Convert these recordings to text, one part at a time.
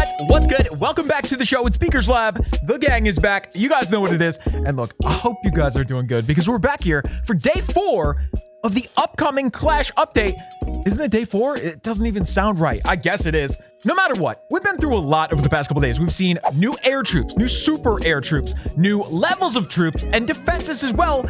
guys, what's good? Welcome back to the show. It's Beaker's Lab. The gang is back. You guys know what it is. And look, I hope you guys are doing good because we're back here for day 4 of the upcoming Clash update. Isn't it day 4? It doesn't even sound right. I guess it is. No matter what, we've been through a lot over the past couple days. We've seen new air troops, new super air troops, new levels of troops, and defenses as well.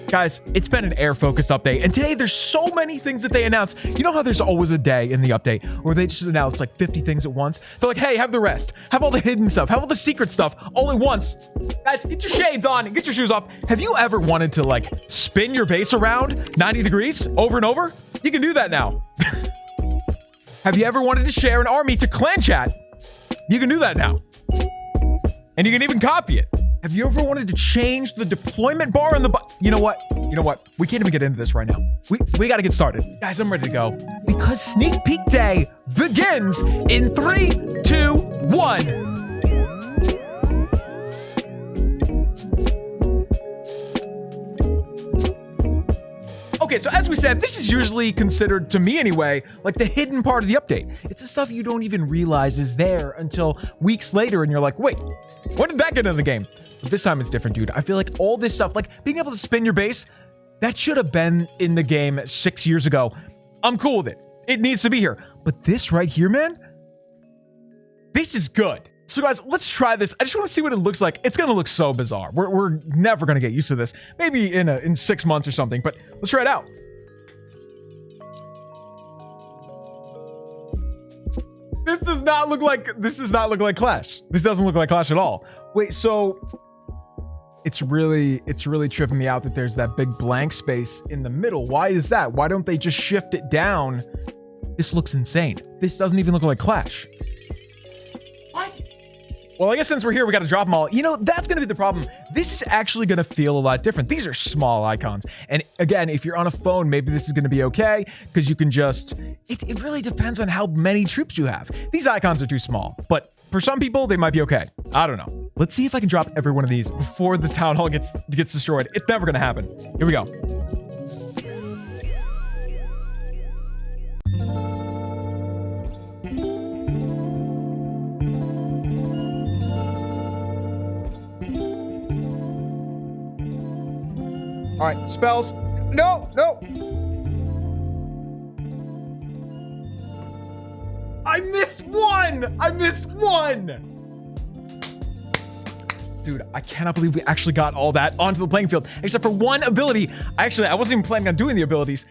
Guys, it's been an air-focused update, and today there's so many things that they announce. You know how there's always a day in the update where they just announce like 50 things at once? They're like, hey, have the rest. Have all the hidden stuff. Have all the secret stuff all at once. Guys, get your shades on and get your shoes off. Have you ever wanted to like spin your base around 90 degrees over and over? You can do that now. Have you ever wanted to share an army to clan chat? You can do that now. And you can even copy it. Have you ever wanted to change the deployment bar on the You know what? You know what? We can't even get into this right now. We got to get started. Guys, I'm ready to go. Because Sneak Peek Day begins in 3, 2, 1. Okay, so as we said, this is usually considered, to me anyway, like the hidden part of the update. It's the stuff you don't even realize is there until weeks later, and you're like, wait, when did that get into the game? But this time it's different, dude. I feel like all this stuff, like being able to spin your base, that should have been in the game 6 years ago. I'm cool with it. It needs to be here. But this right here, man, this is good. So guys, let's try this. I just want to see what it looks like. It's going to look so bizarre. We're never going to get used to this. Maybe in 6 months or something, but let's try it out. This does not look like Clash. This doesn't look like Clash at all. Wait, so it's really tripping me out that there's that big blank space in the middle. Why is that? Why don't they just shift it down? This looks insane. This doesn't even look like Clash. Well, I guess since we're here, we got to drop them all. You know, that's going to be the problem. This is actually going to feel a lot different. These are small icons. And again, if you're on a phone, maybe this is going to be okay because you can just, it really depends on how many troops you have. These icons are too small, but for some people, they might be okay. I don't know. Let's see if I can drop every one of these before the town hall gets destroyed. It's never going to happen. Here we go. All right, spells. No. I missed one. Dude, I cannot believe we actually got all that onto the playing field, except for one ability. I wasn't even planning on doing the abilities.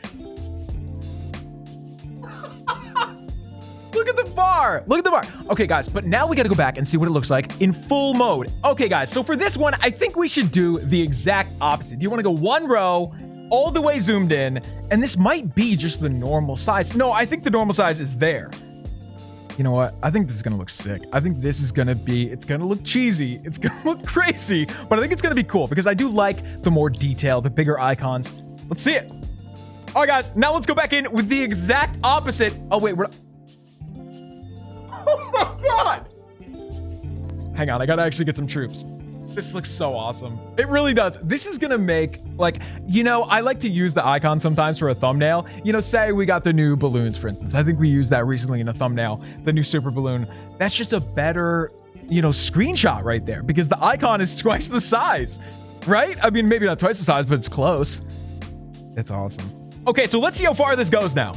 Look at the bar. Okay, guys, but now we got to go back and see what it looks like in full mode. Okay, guys, so for this one, I think we should do the exact opposite. Do you want to go one row, all the way zoomed in, and this might be just the normal size. No, I think the normal size is there. You know what? I think this is going to look sick. I think this is going to be, it's going to look cheesy. It's going to look crazy, but I think it's going to be cool because I do like the more detail, the bigger icons. Let's see it. All right, guys, now let's go back in with the exact opposite. Oh, wait, we're not. Oh my God! Hang on, I gotta actually get some troops. This looks so awesome. It really does. This is gonna make, like, you know, I like to use the icon sometimes for a thumbnail. You know, say we got the new balloons, for instance. I think we used that recently in a thumbnail, the new super balloon. That's just a better, you know, screenshot right there because the icon is twice the size, right? I mean, maybe not twice the size, but it's close. It's awesome. Okay, so let's see how far this goes now.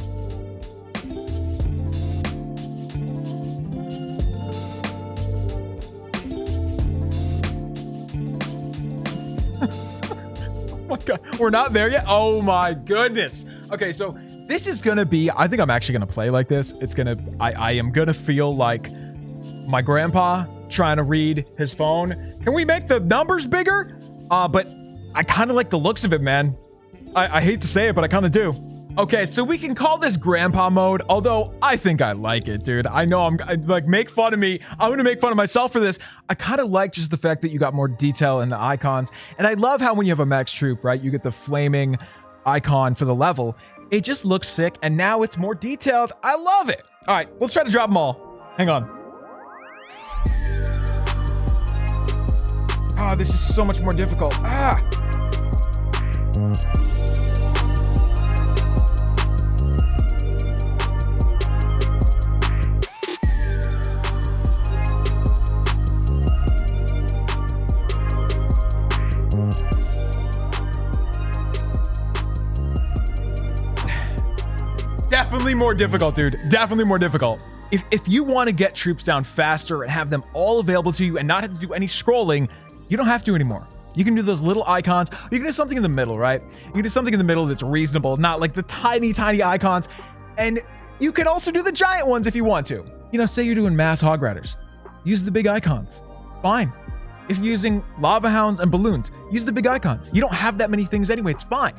Oh my God, we're not there yet. Oh my goodness. Okay, so this is gonna be, I think I'm actually gonna play like this. It's gonna, I am gonna feel like my grandpa trying to read his phone. Can we make the numbers bigger? But I kind of like the looks of it, man. I hate to say it, but I kind of do. Okay, so we can call this grandpa mode, although I think I like it, dude. I know like, make fun of me. I'm gonna make fun of myself for this. I kind of like just the fact that you got more detail in the icons. And I love how when you have a max troop, right, you get the flaming icon for the level. It just looks sick, and now it's more detailed. I love it. All right, let's try to drop them all. Hang on. Oh, this is so much more difficult. definitely more difficult, dude. Definitely more difficult. If you want to get troops down faster and have them all available to you and not have to do any scrolling, you don't have to anymore. You can do those little icons. You can do something in the middle, right? You can do something in the middle that's reasonable, not like the tiny, tiny icons. And you can also do the giant ones if you want to. You know, say you're doing mass hog riders. Use the big icons. Fine. If you're using lava hounds and balloons, use the big icons. You don't have that many things anyway. It's fine.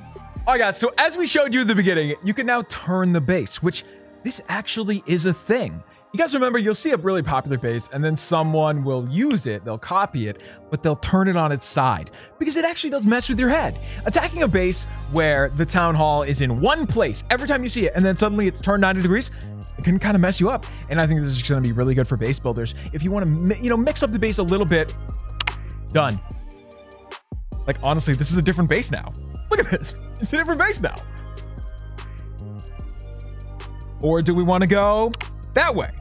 All right, guys. So as we showed you at the beginning, you can now turn the base, which this actually is a thing. You guys remember, you'll see a really popular base and then someone will use it, they'll copy it, but they'll turn it on its side because it actually does mess with your head. Attacking a base where the town hall is in one place every time you see it and then suddenly it's turned 90 degrees, it can kind of mess you up. And I think this is going to be really good for base builders. If you want to, mix up the base a little bit, done. Like, honestly, this is a different base now. Look at this. It's a different base now. Or do we want to go that way?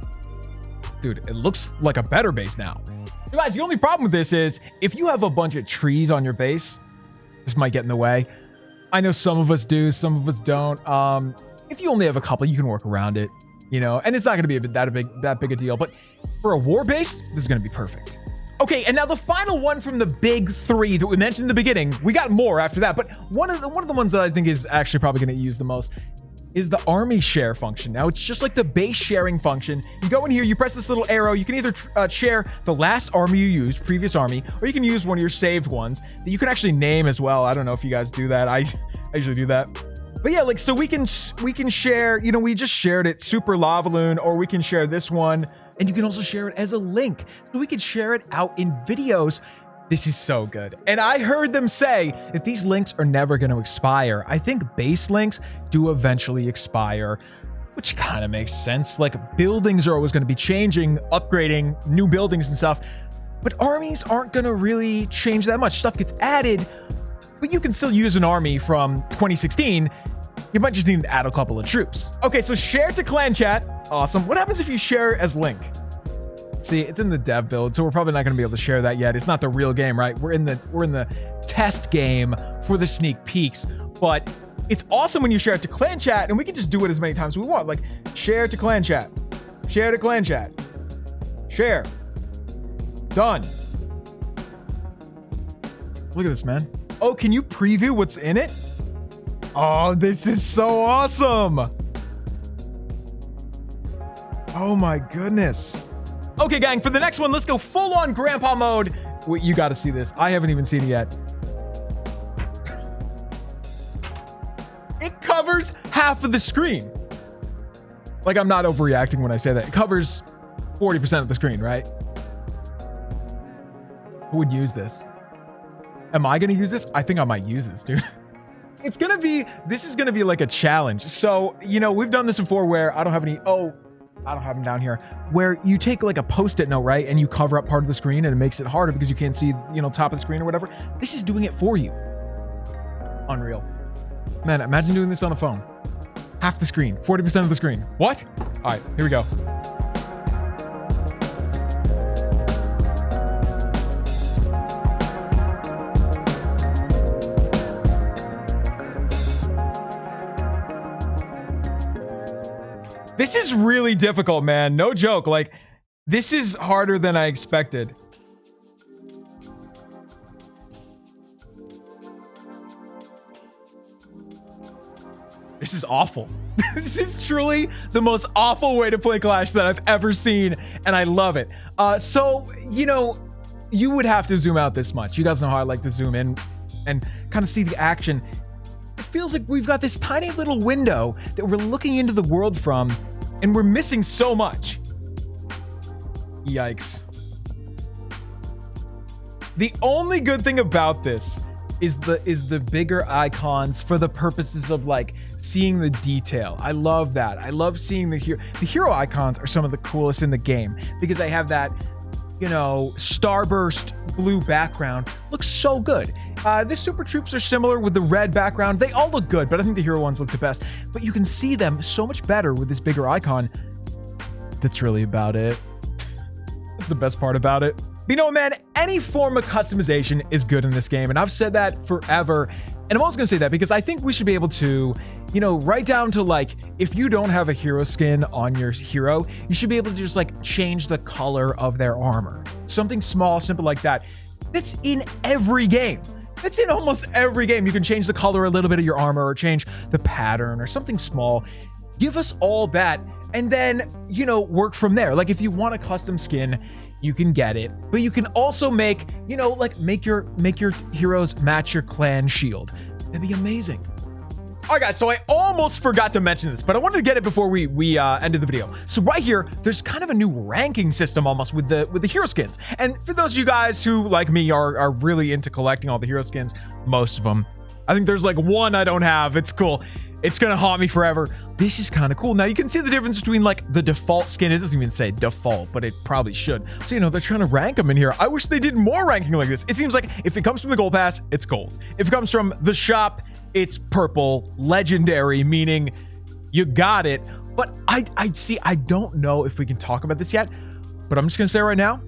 Dude, it looks like a better base now. You guys, the only problem with this is if you have a bunch of trees on your base, this might get in the way. I know some of us do, some of us don't. If you only have a couple, you can work around it, and it's not going to be that big a deal. But for a war base, this is going to be perfect. Okay, and now the final one from the big three that we mentioned in the beginning. We got more after that, but one of the ones that I think is actually probably going to use the most is the army share function. Now, it's just like the base sharing function. You go in here, you press this little arrow. You can either share the last army you used, previous army, or you can use one of your saved ones that you can actually name as well. I don't know if you guys do that. I usually do that. But yeah, like, so we can share, we just shared it, Super Lavaloon, or we can share this one. And you can also share it as a link. So we can share it out in videos. This is so good. And I heard them say that these links are never going to expire. I think base links do eventually expire, which kind of makes sense. Like, buildings are always going to be changing, upgrading, new buildings and stuff. But armies aren't going to really change that much. Stuff gets added, but you can still use an army from 2016. You might just need to add a couple of troops. Okay, so share to clan chat. Awesome. What happens if you share as link? See, it's in the dev build, so we're probably not going to be able to share that yet. It's not the real game, right? We're in the test game for the sneak peeks, but it's awesome when you share it to clan chat, and we can just do it as many times as we want. Like, share to clan chat, share to clan chat, share. Done. Look at this, man. Oh, can you preview what's in it? Oh, this is so awesome. Oh my goodness. Okay, gang, for the next one, let's go full on grandpa mode. Wait, you got to see this. I haven't even seen it yet. It covers half of the screen. Like, I'm not overreacting when I say that. It covers 40% of the screen, right? Who would use this? Am I going to use this? I think I might use this, dude. This is going to be like a challenge. So, we've done this before where I don't have them down here, where you take like a post-it note, right? And you cover up part of the screen and it makes it harder because you can't see, top of the screen or whatever. This is doing it for you. Unreal. Man, imagine doing this on a phone. Half the screen, 40% of the screen. What? All right, here we go. This is really difficult, man. No joke. Like, this is harder than I expected. This is awful. This is truly the most awful way to play Clash that I've ever seen, and I love it. So, you would have to zoom out this much. You guys know how I like to zoom in and kind of see the action. It feels like we've got this tiny little window that we're looking into the world from, and we're missing so much. Yikes. The only good thing about this is the bigger icons for the purposes of like seeing the detail. I love that. I love seeing the hero icons are some of the coolest in the game because they have that, starburst blue background. Looks so good. The super troops are similar with the red background. They all look good, but I think the hero ones look the best. But you can see them so much better with this bigger icon. That's really about it. That's the best part about it. But man, any form of customization is good in this game. And I've said that forever. And I'm also going to say that because I think we should be able to you know, right down to like, if you don't have a hero skin on your hero, you should be able to just like change the color of their armor. Something small, simple like that. That's in every game. That's in almost every game. You can change the color a little bit of your armor or change the pattern or something small. Give us all that and then, you know, work from there. Like if you want a custom skin, you can get it, but you can also make, you know, like make your heroes match your clan shield. That'd be amazing. All right, guys, so I almost forgot to mention this, but I wanted to get it before we ended the video. So right here, there's kind of a new ranking system almost with the hero skins. And for those of you guys who, like me, are really into collecting all the hero skins, most of them, I think there's like one I don't have. It's cool. It's gonna haunt me forever. This is kind of cool. Now you can see the difference between like the default skin. It doesn't even say default, but it probably should. So, you know, they're trying to rank them in here. I wish they did more ranking like this. It seems like if it comes from the gold pass, it's gold. If it comes from the shop, it's purple, legendary, meaning you got it. But I don't know if we can talk about this yet, but I'm just gonna say right now,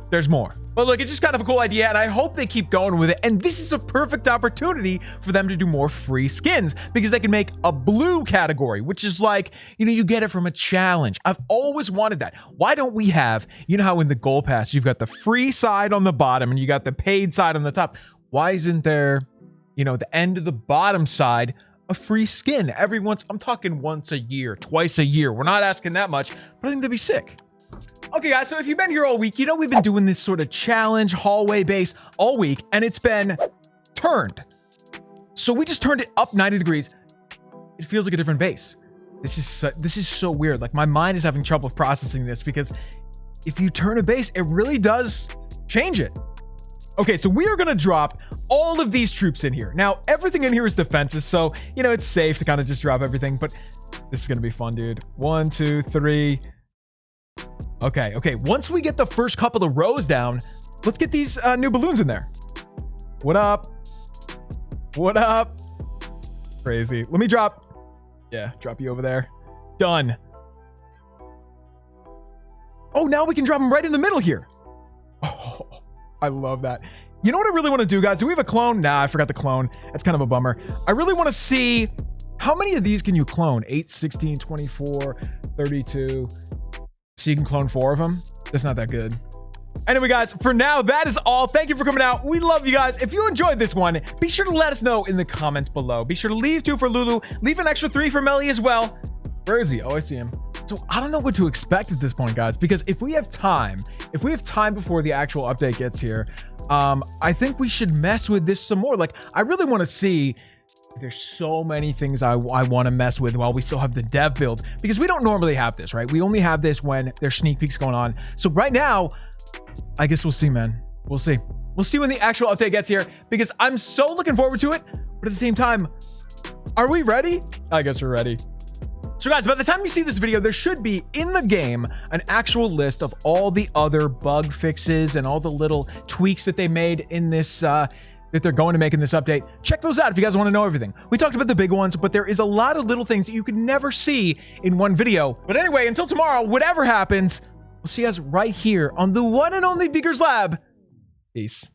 there's more. But look, it's just kind of a cool idea, and I hope they keep going with it. And this is a perfect opportunity for them to do more free skins because they can make a blue category, which is like, you know, you get it from a challenge. I've always wanted that. Why don't we have, you know how in the gold pass, you've got the free side on the bottom and you got the paid side on the top. Why isn't there, you know, the end of the bottom side, a free skin every once, I'm talking once a year, twice a year. We're not asking that much, but I think that'd be sick. Okay, guys, so if you've been here all week, you know we've been doing this sort of challenge hallway base all week, and it's been turned. So we just turned it up 90 degrees. It feels like a different base. This is so weird. Like my mind is having trouble processing this because if you turn a base, it really does change it. Okay, so we are gonna drop all of these troops in here. Now, everything in here is defenses, so, you know, it's safe to kind of just drop everything, but this is gonna be fun, dude. 1, 2, 3... Okay. Once we get the first couple of rows down, let's get these new balloons in there. What up? What up? Crazy. Let me drop. Yeah, drop you over there. Done. Oh, now we can drop them right in the middle here. Oh, I love that. You know what I really want to do, guys? Do we have a clone? Nah, I forgot the clone. That's kind of a bummer. I really want to see how many of these can you clone? 8, 16, 24, 32... So you can clone 4 of them. That's not that good. Anyway, guys, for now, that is all. Thank you for coming out. We love you guys. If you enjoyed this one, be sure to let us know in the comments below. Be sure to leave 2 for Lulu. Leave an extra 3 for Melly as well. Where is he? Oh, I see him. So I don't know what to expect at this point, guys, because if we have time before the actual update gets here, I think we should mess with this some more. Like, I really want to see. There's so many things I want to mess with while we still have the dev build, because we don't normally have this, right? We only have this when there's sneak peeks going on. So right now, I guess we'll see, man. We'll see. We'll see when the actual update gets here, because I'm so looking forward to it. But at the same time, are we ready? I guess we're ready. So guys, by the time you see this video, there should be in the game an actual list of all the other bug fixes and all the little tweaks that they made in this that they're going to make in this update. Check those out if you guys want to know everything. We talked about the big ones, but there is a lot of little things that you could never see in one video. But anyway, until tomorrow, whatever happens, we'll see you guys right here on the one and only Beaker's Lab. Peace.